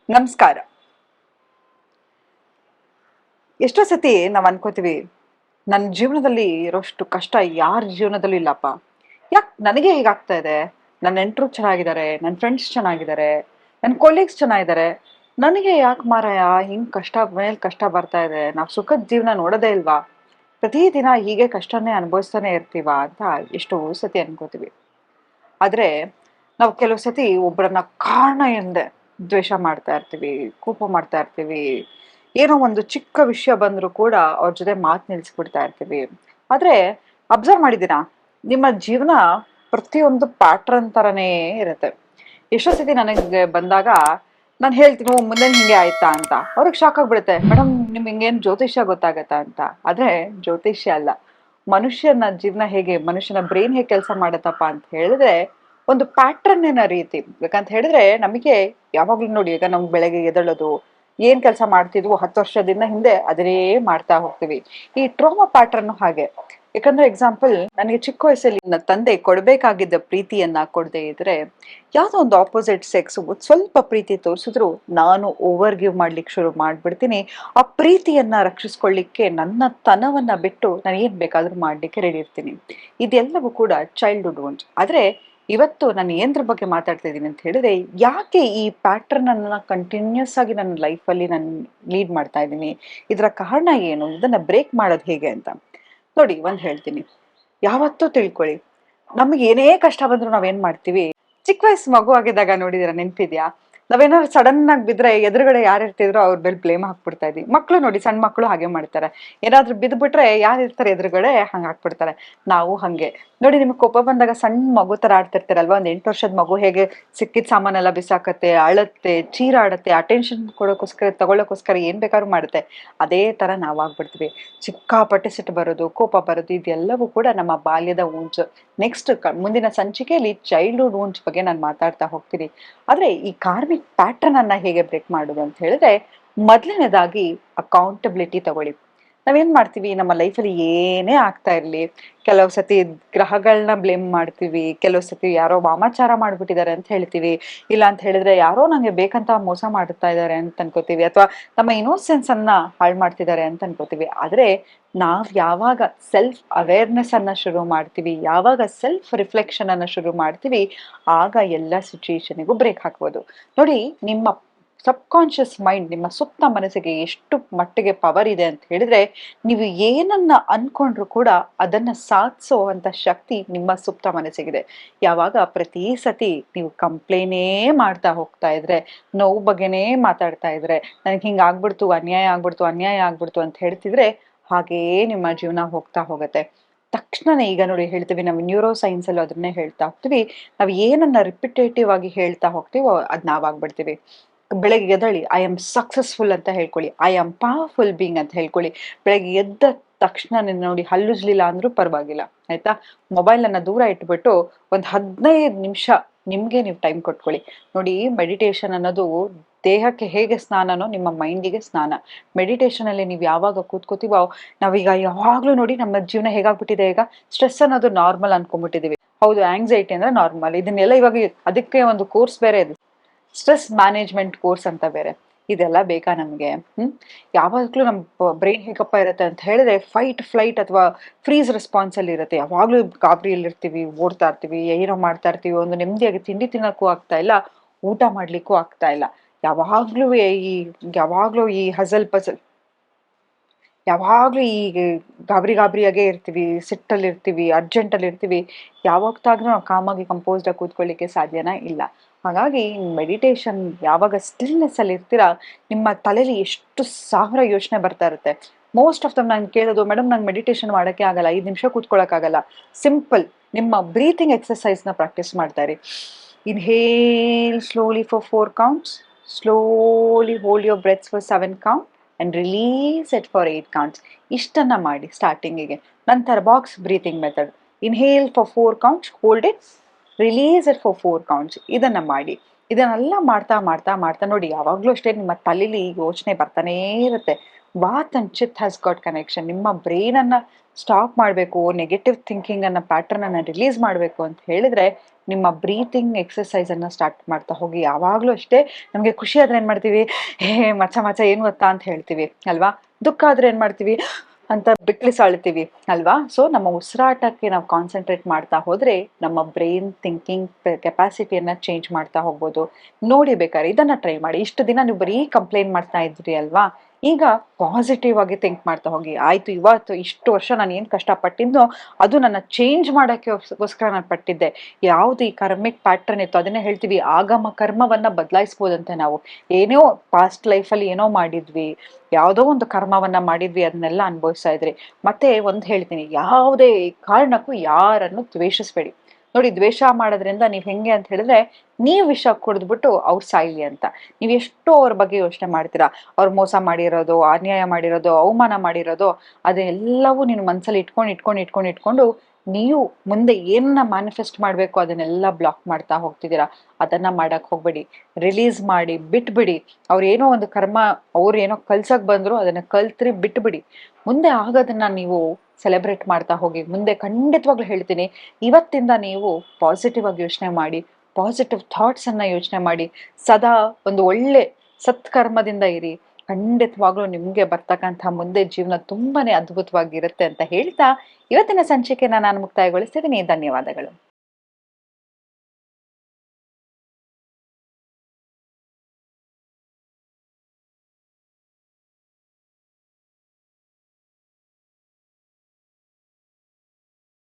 ನಮಸ್ಕಾರ. ಎಷ್ಟೋ ಸತಿ ನಾವು ಅನ್ಕೋತೀವಿ, ನನ್ನ ಜೀವನದಲ್ಲಿ ಇರೋಷ್ಟು ಕಷ್ಟ ಯಾರ ಜೀವನದಲ್ಲೂ ಇಲ್ಲಪ್ಪ. ಯಾಕೆ ನನಗೆ ಹೀಗಾಗ್ತಾ ಇದೆ? ನನ್ನ ನೆಂಟರು ಚೆನ್ನಾಗಿದ್ದಾರೆ, ನನ್ನ ಫ್ರೆಂಡ್ಸ್ ಚೆನ್ನಾಗಿದ್ದಾರೆ, ನನ್ನ ಕೊಲೀಗ್ಸ್ ಚೆನ್ನಾಗಿದ್ದಾರೆ. ನನಗೆ ಯಾಕೆ ಮಾರಾಯ ಹಿಂಗ್ ಕಷ್ಟ ಮೇಲೆ ಕಷ್ಟ ಬರ್ತಾ ಇದೆ? ನಾವು ಸುಖದ ಜೀವನ ನೋಡೋದೇ ಇಲ್ವಾ? ಪ್ರತಿದಿನ ಹೀಗೆ ಕಷ್ಟನೇ ಅನುಭವಿಸ್ತಾನೆ ಇರ್ತೀವಾ ಅಂತ ಎಷ್ಟೋ ಸತಿ ಅನ್ಕೋತೀವಿ. ಆದ್ರೆ ನಾವು ಕೆಲವು ಸತಿ ಒಬ್ಬರನ್ನ ಕಾರಣ ಎಂದೆ ದ್ವೇಷ ಮಾಡ್ತಾ ಇರ್ತೀವಿ, ಕೋಪ ಮಾಡ್ತಾ ಇರ್ತೀವಿ. ಏನೋ ಒಂದು ಚಿಕ್ಕ ವಿಷಯ ಬಂದ್ರು ಕೂಡ ಅವ್ರ ಜೊತೆ ಮಾತು ನಿಲ್ಸ್ಬಿಡ್ತಾ ಇರ್ತೀವಿ. ಆದ್ರೆ ಅಬ್ಸರ್ವ್ ಮಾಡಿದ್ದೀರಾ? ನಿಮ್ಮ ಜೀವನ ಪ್ರತಿಯೊಂದು ಪ್ಯಾಟ್ರನ್ ತರನೇ ಇರುತ್ತೆ. ಎಷ್ಟೋ ಸತಿ ನನಗೆ ಬಂದಾಗ ನಾನು ಹೇಳ್ತೀನಿ, ಓ ಮುಂದೆ ಹಿಂಗೆ ಆಯ್ತಾ ಅಂತ. ಅವ್ರಿಗೆ ಶಾಕ್ ಆಗ್ಬಿಡುತ್ತೆ, ಮೇಡಮ್ ನಿಮ್ಗೆ ಹಿಂಗೇನು ಜ್ಯೋತಿಷ್ಯ ಗೊತ್ತಾಗತ್ತಾ ಅಂತ. ಆದ್ರೆ ಜ್ಯೋತಿಷ್ಯ ಅಲ್ಲ, ಮನುಷ್ಯನ ಜೀವನ ಹೇಗೆ, ಮನುಷ್ಯನ ಬ್ರೈನ್ ಹೇಗೆ ಕೆಲಸ ಮಾಡತ್ತಪ್ಪ ಅಂತ ಹೇಳಿದ್ರೆ ಒಂದು ಪ್ಯಾಟ್ರನ್ನಿನ ರೀತಿ. ಯಾಕಂತ ಹೇಳಿದ್ರೆ ನಮಗೆ ಯಾವಾಗ್ಲೂ ನೋಡಿ, ಈಗ ನಮ್ಗೆ ಬೆಳಗ್ಗೆ ಎದ್ದೇಳೋದು, ಏನ್ ಕೆಲಸ ಮಾಡ್ತಿದ್ವು 10 ವರ್ಷದಿಂದ ಹಿಂದೆ ಅದನ್ನೇ ಮಾಡ್ತಾ ಹೋಗ್ತೀವಿ. ಈ ಟ್ರೋಮಾ ಪ್ಯಾಟ್ರನ್ ಹಾಗೆ. ಯಾಕಂದ್ರೆ ಎಕ್ಸಾಂಪಲ್, ನನಗೆ ಚಿಕ್ಕ ವಯಸ್ಸಲ್ಲಿ ನನ್ನ ತಂದೆ ಕೊಡ್ಬೇಕಾಗಿದ್ದ ಪ್ರೀತಿಯನ್ನ ಕೊಡದೇ ಇದ್ರೆ, ಯಾವ್ದೋ ಒಂದು ಆಪೋಸಿಟ್ ಸೆಕ್ಸ್ ಸ್ವಲ್ಪ ಪ್ರೀತಿ ತೋರಿಸಿದ್ರು ನಾನು ಓವರ್ ಗಿವ್ ಮಾಡ್ಲಿಕ್ಕೆ ಶುರು ಮಾಡ್ಬಿಡ್ತೀನಿ. ಆ ಪ್ರೀತಿಯನ್ನ ರಕ್ಷಿಸ್ಕೊಳ್ಳಿಕ್ಕೆ ನನ್ನ ತನವನ್ನ ಬಿಟ್ಟು ನಾನು ಏನ್ ಬೇಕಾದ್ರೂ ಮಾಡ್ಲಿಕ್ಕೆ ರೆಡಿ ಇರ್ತೀನಿ. ಇದೆಲ್ಲವೂ ಕೂಡ ಚೈಲ್ಡ್ಹುಡ್ wounds. ಆದ್ರೆ ಇವತ್ತು ನಾನು ಏನ್ದ್ರ ಬಗ್ಗೆ ಮಾತಾಡ್ತಾ ಇದ್ದೀನಿ ಅಂತ ಹೇಳಿದ್ರೆ, ಯಾಕೆ ಈ ಪ್ಯಾಟರ್ನ್ ಅನ್ನ ಕಂಟಿನ್ಯೂಸ್ ಆಗಿ ನನ್ನ ಲೈಫಲ್ಲಿ ನಾನು ಲೀಡ್ ಮಾಡ್ತಾ ಇದ್ದೀನಿ, ಇದರ ಕಾರಣ ಏನು, ಇದನ್ನ ಬ್ರೇಕ್ ಮಾಡೋದು ಹೇಗೆ ಅಂತ ನೋಡಿ. ಒಂದ್ ಹೇಳ್ತೀನಿ, ಯಾವತ್ತೂ ತಿಳ್ಕೊಳ್ಳಿ, ನಮ್ಗೆ ಏನೇ ಕಷ್ಟ ಬಂದ್ರು ನಾವೇನ್ ಮಾಡ್ತೀವಿ, ಚಿಕ್ಕ ವಯಸ್ಸು ಮಗು ಆಗಿದ್ದಾಗ ನೋಡಿದಿರ, ನೆನ್ಪಿದ್ಯಾ? ನಾವೇನಾದ್ರು ಸಡನ್ ಆಗಿ ಬಿದ್ರೆ ಎದುರುಗಡೆ ಯಾರು ಇರ್ತಿದ್ರು ಅವ್ರ ಮೇಲೆ ಬ್ಲೇಮ್ ಹಾಕ್ಬಿಡ್ತಾ ಇದ್ವಿ. ಮಕ್ಳು ನೋಡಿ, ಸಣ್ಣ ಮಕ್ಕಳು ಹಾಗೆ ಮಾಡ್ತಾರೆ. ಏನಾದ್ರೂ ಬಿದ್ಬಿಟ್ರೆ ಯಾರು ಇರ್ತಾರೆ ಎದುರುಗಡೆ, ಹಂಗ ಹಾಕ್ಬಿಡ್ತಾರೆ. ನಾವು ಹಂಗೆ ನೋಡಿ, ನಿಮ್ಗೆ ಕೋಪ ಬಂದಾಗ ಸಣ್ಣ ಮಗು ತರ ಆಡ್ತಿರ್ತಾರಲ್ವಾ, ಒಂದ್ 8 ವರ್ಷದ ಮಗು ಹೇಗೆ ಸಿಕ್ಕಿದ ಸಾಮಾನೆಲ್ಲ ಬಿಸಾಕತ್ತೆ, ಅಳತ್ತೆ, ಚೀರಾಡತ್ತೆ, ಅಟೆನ್ಷನ್ ಕೊಡೋಕೋಸ್ಕರ ತಗೊಳ್ಳೋಕೋಸ್ಕರ ಏನ್ ಬೇಕಾದ್ರೂ ಮಾಡುತ್ತೆ. ಅದೇ ತರ ನಾವ್ ಆಗ್ಬಿಡ್ತೀವಿ. ಸಿಕ್ಕಾಪಟ್ಟೆ ಸಿಟ್ಟು ಬರೋದು, ಕೋಪ ಬರೋದು, ಇದೆಲ್ಲವೂ ಕೂಡ ನಮ್ಮ ಬಾಲ್ಯದ wounds. ನೆಕ್ಸ್ಟ್ ಮುಂದಿನ ಸಂಚಿಕೆಯಲ್ಲಿ ಚೈಲ್ಡ್ಹುಡ್ wounds ಬಗ್ಗೆ ನಾನು ಮಾತಾಡ್ತಾ ಹೋಗ್ತೀನಿ. ಆದ್ರೆ ಈ ಕಾರ್ಮಿಕ್ ಪ್ಯಾಟರ್ನ್ ಅನ್ನ ಹೇಗೆ ಬ್ರೇಕ್ ಮಾಡುದು ಅಂತ ಹೇಳಿದ್ರೆ, ಮೊದಲನೇದಾಗಿ ಅಕೌಂಟಬಿಲಿಟಿ ತಗೊಳ್ಳಿ. ನಾವೇನ್ ಮಾಡ್ತೀವಿ, ನಮ್ಮ ಲೈಫಲ್ಲಿ ಏನೇ ಆಗ್ತಾ ಇರ್ಲಿ, ಕೆಲವು ಸತಿ ಗ್ರಹಗಳನ್ನ ಬ್ಲೇಮ್ ಮಾಡ್ತೀವಿ, ಕೆಲವು ಸತಿ ಯಾರೋ ವಾಮಾಚಾರ ಮಾಡ್ಬಿಟ್ಟಿದ್ದಾರೆ ಅಂತ ಹೇಳ್ತೀವಿ, ಇಲ್ಲ ಅಂತ ಹೇಳಿದ್ರೆ ಯಾರೋ ನಂಗೆ ಬೇಕಂತ ಮೋಸ ಮಾಡ್ತಾ ಇದ್ದಾರೆ ಅಂತ ಅನ್ಕೋತೀವಿ, ಅಥವಾ ನಮ್ಮ ಇನ್ನೋಸೆನ್ಸ್ ಅನ್ನ ಹಾಳು ಮಾಡ್ತಿದ್ದಾರೆ ಅಂತ ಅನ್ಕೋತೀವಿ. ಆದ್ರೆ ನಾವ್ ಯಾವಾಗ ಸೆಲ್ಫ್ ಅವೇರ್ನೆಸ್ ಅನ್ನ ಶುರು ಮಾಡ್ತೀವಿ, ಯಾವಾಗ ಸೆಲ್ಫ್ ರಿಫ್ಲೆಕ್ಷನ್ ಅನ್ನ ಶುರು ಮಾಡ್ತೀವಿ, ಆಗ ಎಲ್ಲ ಸಿಚುಯೇಷನ್ಗೂ ಬ್ರೇಕ್ ಹಾಕ್ಬೋದು. ನೋಡಿ, ನಿಮ್ಮ ಸಬ್ ಕಾನ್ಶಿಯಸ್ ಮೈಂಡ್, ನಿಮ್ಮ ಸುಪ್ತ ಮನಸ್ಸಿಗೆ ಎಷ್ಟು ಮಟ್ಟಿಗೆ ಪವರ್ ಇದೆ ಅಂತ ಹೇಳಿದ್ರೆ, ನೀವು ಏನನ್ನ ಅನ್ಕೊಂಡ್ರು ಕೂಡ ಅದನ್ನ ಸಾಧಿಸೋ ಅಂತ ಶಕ್ತಿ ನಿಮ್ಮ ಸುಪ್ತ ಮನಸ್ಸಿಗಿದೆ. ಯಾವಾಗ ಪ್ರತಿ ಸತಿ ನೀವು ಕಂಪ್ಲೇನೇ ಮಾಡ್ತಾ ಹೋಗ್ತಾ ಇದ್ರೆ, ನೋವು ಬಗ್ಗೆನೇ ಮಾತಾಡ್ತಾ ಇದ್ರೆ, ನನಗೆ ಹಿಂಗ ಆಗ್ಬಿಡ್ತು, ಅನ್ಯಾಯ ಆಗ್ಬಿಡ್ತು, ಅನ್ಯಾಯ ಆಗ್ಬಿಡ್ತು ಅಂತ ಹೇಳ್ತಿದ್ರೆ, ಹಾಗೇ ನಿಮ್ಮ ಜೀವನ ಹೋಗ್ತಾ ಹೋಗುತ್ತೆ. ತಕ್ಷಣನೇ ಈಗ ನೋಡಿ ಹೇಳ್ತೀವಿ, ನಾವು ನ್ಯೂರೋ ಸೈನ್ಸ್ ಅಲ್ಲಿ ಅದನ್ನೇ ಹೇಳ್ತಾ ಹೋಗ್ತೀವಿ, ನಾವು ಏನನ್ನ ರಿಪಿಟೇಟಿವ್ ಆಗಿ ಹೇಳ್ತಾ ಹೋಗ್ತೀವೋ ಅದ್ ನಾವಾಗ್ಬಿಡ್ತೀವಿ. ಬೆಳಗ್ಗೆ ಎದ್ದೇಳಿ ಐ ಆಮ್ ಸಕ್ಸಸ್ಫುಲ್ ಅಂತ ಹೇಳ್ಕೊಳ್ಳಿ, ಐ ಆಮ್ ಪವರ್ಫುಲ್ ಬೀಯಿಂಗ್ ಅಂತ ಹೇಳ್ಕೊಳ್ಳಿ. ಬೆಳಗ್ಗೆ ಎದ್ದ ತಕ್ಷಣ ನೋಡಿ, ಹಲ್ಲುಜ್ಲಿಲ್ಲ ಅಂದ್ರೂ ಪರವಾಗಿಲ್ಲ, ಆಯ್ತಾ? ಮೊಬೈಲ್ ಅನ್ನ ದೂರ ಇಟ್ಬಿಟ್ಟು ಒಂದ್ 15 ನಿಮಿಷ ನಿಮ್ಗೆ ನೀವು ಟೈಮ್ ಕೊಟ್ಕೊಳ್ಳಿ. ನೋಡಿ, ಮೆಡಿಟೇಷನ್ ಅನ್ನೋದು ದೇಹಕ್ಕೆ ಹೇಗೆ ಸ್ನಾನನೋ ನಿಮ್ಮ ಮೈಂಡಿಗೆ ಸ್ನಾನ. ಮೆಡಿಟೇಷನ್ ಅಲ್ಲಿ ನೀವು ಯಾವಾಗ ಕೂತ್ಕೋತೀವೋ, ನಾವೀಗ ಯಾವಾಗ್ಲೂ ನೋಡಿ ನಮ್ಮ ಜೀವನ ಹೇಗಾಗ್ಬಿಟ್ಟಿದೆ, ಈಗ ಸ್ಟ್ರೆಸ್ ಅನ್ನೋದು ನಾರ್ಮಲ್ ಅನ್ಕೊಂಡ್ಬಿಟ್ಟಿದೀವಿ. ಹೌದು, ಆಂಗ್ಸೈಟಿ ಅಂದ್ರೆ ನಾರ್ಮಲ್. ಇದನ್ನೆಲ್ಲ ಇವಾಗ ಅದಕ್ಕೆ ಒಂದು ಕೋರ್ಸ್ ಬೇರೆ ಇದೆ, ಸ್ಟ್ರೆಸ್ ಮ್ಯಾನೇಜ್ಮೆಂಟ್ ಕೋರ್ಸ್ ಅಂತ ಬೇರೆ. ಇದೆಲ್ಲ ಬೇಕಾ ನಮ್ಗೆ? ಯಾವಾಗ್ಲೂ ನಮ್ ಬ್ರೈನ್ ಹೇಗಪ್ಪ ಇರುತ್ತೆ ಅಂತ ಹೇಳಿದ್ರೆ, ಫೈಟ್ ಫ್ಲೈಟ್ ಅಥವಾ ಫ್ರೀಸ್ ರೆಸ್ಪಾನ್ಸ್ ಅಲ್ಲಿ ಇರುತ್ತೆ. ಯಾವಾಗ್ಲೂ ಗಾಬರಿಯಲ್ಲಿ ಇರ್ತೀವಿ, ಓಡ್ತಾ ಇರ್ತೀವಿ, ಏನೋ ಮಾಡ್ತಾ ಇರ್ತೀವಿ, ಒಂದು ನೆಮ್ಮದಿಯಾಗಿ ತಿಂಡಿ ತಿನ್ನಕ್ಕೂ ಆಗ್ತಾ ಇಲ್ಲ, ಊಟ ಮಾಡ್ಲಿಕ್ಕೂ ಆಗ್ತಾ ಇಲ್ಲ. ಯಾವಾಗ್ಲೂ ಈ ಯಾವಾಗ್ಲೂ ಈ ಹಸಲ್ ಪಸಲ್, ಯಾವಾಗ್ಲೂ ಈ ಗಾಬರಿಯಾಗೇ ಇರ್ತೀವಿ, ಸಿಟ್ಟಲ್ಲಿ ಇರ್ತೀವಿ, ಅರ್ಜೆಂಟ್ ಅಲ್ಲಿ ಇರ್ತೀವಿ. ಯಾವತ್ತಾದ್ರೂ ನಾವು ಕಾಮಾಗಿ ಕಂಪೋಸ್ಡ್ ಆಗಿ ಕೂತ್ಕೊಳ್ಳಿಕ್ಕೆ ಸಾಧ್ಯನಾ? ಇಲ್ಲ. ಹಾಗಾಗಿ ಮೆಡಿಟೇಷನ್ ಯಾವಾಗ ಸ್ಟಿಲ್ನೆಸ್ ಅಲ್ಲಿ ಇರ್ತೀರಾ, ನಿಮ್ಮ ತಲೆಯಲ್ಲಿ ಎಷ್ಟು ಸಾವಿರ ಯೋಚನೆ ಬರ್ತಾ ಇರುತ್ತೆ. ಮೋಸ್ಟ್ ಆಫ್ ದಮ್ ನಾನು ಕೇಳೋದು, ಮೇಡಮ್ ನಂಗೆ ಮೆಡಿಟೇಷನ್ ಮಾಡಕ್ಕೆ ಆಗಲ್ಲ, 5 ನಿಮಿಷ ಕೂತ್ಕೊಳ್ಳಕ್ ಆಗಲ್ಲ. ಸಿಂಪಲ್, ನಿಮ್ಮ ಬ್ರೀತಿಂಗ್ ಎಕ್ಸರ್ಸೈಸ್ ನ ಪ್ರಾಕ್ಟೀಸ್ ಮಾಡ್ತಾ ಇರಿ. Inhale slowly for 4 counts, slowly hold your breaths for 7 count and release it for 8 counts. ಇಷ್ಟನ್ನ ಮಾಡಿ ಸ್ಟಾರ್ಟಿಂಗಿಗೆ. ನಂತರ box breathing method, inhale for 4 counts, hold it, release it for 4 counts. ಇದನ್ನ ಮಾಡಿ. ಇದನ್ನೆಲ್ಲ ಮಾಡ್ತಾ ಮಾಡ್ತಾ ಮಾಡ್ತಾ ನೋಡಿ, ಯಾವಾಗ್ಲೂ ಅಷ್ಟೇ ನಿಮ್ಮ ತಲೆಯಲ್ಲಿ ಯೋಚನೆ ಬರ್ತಾನೇ ಇರುತ್ತೆ. ವಾತ್ ಅಂಡ್ ಚಿತ್ ಹ್ಯಾಸ್ ಗಾಟ್ ಕನೆಕ್ಷನ್. ನಿಮ್ಮ ಬ್ರೈನನ್ನು ಸ್ಟಾಪ್ ಮಾಡಬೇಕು, ನೆಗೆಟಿವ್ ಥಿಂಕಿಂಗನ್ನು ಪ್ಯಾಟ್ರನನ್ನು ರಿಲೀಸ್ ಮಾಡಬೇಕು ಅಂತ ಹೇಳಿದ್ರೆ ನಿಮ್ಮ ಬ್ರೀತಿಂಗ್ ಎಕ್ಸಸೈಸನ್ನು ಸ್ಟಾರ್ಟ್ ಮಾಡ್ತಾ ಹೋಗಿ. ಯಾವಾಗಲೂ ಅಷ್ಟೇ, ನಮಗೆ ಖುಷಿ ಆದರೆ ಏನು ಮಾಡ್ತೀವಿ, ಮಚ್ಚ ಮಚ್ಚ ಏನು ಗೊತ್ತಾ ಅಂತ ಹೇಳ್ತೀವಿ ಅಲ್ವಾ. ದುಃಖ ಆದರೆ ಏನು ಮಾಡ್ತೀವಿ ಅಂತ ಬಿಕ್ಳಿಸಾಳ್ತೀವಿ ಅಲ್ವಾ. ಸೊ ನಮ್ಮ ಉಸಿರಾಟಕ್ಕೆ ನಾವು ಕಾನ್ಸಂಟ್ರೇಟ್ ಮಾಡ್ತಾ ಹೋದರೆ ನಮ್ಮ ಬ್ರೈನ್ ಥಿಂಕಿಂಗ್ ಕೆಪಾಸಿಟಿಯನ್ನು ಚೇಂಜ್ ಮಾಡ್ತಾ ಹೋಗ್ಬೋದು. ನೋಡಿ ಬೇಕಾದ್ರೆ ಇದನ್ನು ಟ್ರೈ ಮಾಡಿ. ಇಷ್ಟು ದಿನ ನೀವು ಬರೀ ಕಂಪ್ಲೇಂಟ್ ಮಾಡ್ತಾ ಇದ್ರಿ ಅಲ್ವಾ, ಈಗ ಪಾಸಿಟಿವ್ ಆಗಿ ಥಿಂಕ್ ಮಾಡ್ತಾ ಹೋಗಿ. ಆಯಿತು, ಇವತ್ತು ಇಷ್ಟು ವರ್ಷ ನಾನು ಏನು ಕಷ್ಟಪಟ್ಟಿದ್ದೋ ಅದು ನನ್ನ ಚೇಂಜ್ ಮಾಡೋಕ್ಕೋಸ್ಕರ ನಾನು ಪಟ್ಟಿದ್ದೆ. ಯಾವುದು ಈ ಕರ್ಮಿಕ್ ಪ್ಯಾಟ್ರನ್ ಇತ್ತು ಅದನ್ನೇ ಹೇಳ್ತೀವಿ, ಆಗಮ ಕರ್ಮವನ್ನು ಬದಲಾಯಿಸ್ಬೋದಂತೆ ನಾವು. ಏನೋ ಪಾಸ್ಟ್ ಲೈಫಲ್ಲಿ ಏನೋ ಮಾಡಿದ್ವಿ, ಯಾವುದೋ ಒಂದು ಕರ್ಮವನ್ನ ಮಾಡಿದ್ವಿ, ಅದನ್ನೆಲ್ಲ ಅನುಭವಿಸ್ತಾ ಇದ್ರಿ. ಮತ್ತೆ ಒಂದು ಹೇಳ್ತೀನಿ, ಯಾವುದೇ ಕಾರಣಕ್ಕೂ ಯಾರನ್ನು ದ್ವೇಷಿಸ್ಬೇಡಿ. ನೋಡಿ, ದ್ವೇಷ ಮಾಡೋದ್ರಿಂದ ನೀವು ಹೆಂಗೆ ಅಂತ ಹೇಳಿದ್ರೆ, ನೀವು ವಿಷ ಕುಡಿದ್ಬಿಟ್ಟು ಅವ್ರು ಸಾಯ್ಲಿ ಅಂತ ನೀವು ಎಷ್ಟೋ ಅವ್ರ ಬಗ್ಗೆ ಯೋಚನೆ ಮಾಡ್ತೀರಾ. ಅವ್ರು ಮೋಸ ಮಾಡಿರೋದು, ಅನ್ಯಾಯ ಮಾಡಿರೋದು, ಅವಮಾನ ಮಾಡಿರೋದು, ಅದೆಲ್ಲವೂ ನೀನು ಮನಸ್ಸಲ್ಲಿ ಇಟ್ಕೊಂಡು ನೀವು ಮುಂದೆ ಏನನ್ನ ಮ್ಯಾನಿಫೆಸ್ಟ್ ಮಾಡಬೇಕು ಅದನ್ನೆಲ್ಲ ಬ್ಲಾಕ್ ಮಾಡ್ತಾ ಹೋಗ್ತಿದ್ದೀರಾ. ಅದನ್ನ ಮಾಡಕ್ ಹೋಗ್ಬೇಡಿ, ರಿಲೀಸ್ ಮಾಡಿ ಬಿಟ್ಬಿಡಿ. ಅವ್ರೇನೋ ಒಂದು ಕರ್ಮ, ಅವ್ರು ಏನೋ ಕಲ್ಸಕ್ ಬಂದ್ರು, ಅದನ್ನ ಕಲ್ತ್ರಿ ಬಿಟ್ಬಿಡಿ. ಮುಂದೆ ಆಗೋದನ್ನ ನೀವು ಸೆಲೆಬ್ರೇಟ್ ಮಾಡ್ತಾ ಹೋಗಿ. ಮುಂದೆ ಖಂಡಿತವಾಗ್ಲೂ ಹೇಳ್ತೀನಿ, ಇವತ್ತಿಂದ ನೀವು ಪಾಸಿಟಿವ್ ಆಗಿ ಯೋಚನೆ ಮಾಡಿ, ಪಾಸಿಟಿವ್ ಥಾಟ್ಸ್ ಅನ್ನ ಯೋಚನೆ ಮಾಡಿ, ಸದಾ ಒಂದು ಒಳ್ಳೆ ಸತ್ಕರ್ಮದಿಂದ ಇರಿ. ಖಂಡಿತವಾಗ್ಲೂ ನಿಮ್ಗೆ ಬರ್ತಕ್ಕಂಥ ಮುಂದೆ ಜೀವನ ತುಂಬಾನೇ ಅದ್ಭುತವಾಗಿರುತ್ತೆ ಅಂತ ಹೇಳ್ತಾ ಇವತ್ತಿನ ಸಂಚಿಕೆನ ನಾನು ಮುಕ್ತಾಯಗೊಳಿಸ್ತಿದ್ದೀನಿ. ಧನ್ಯವಾದಗಳು.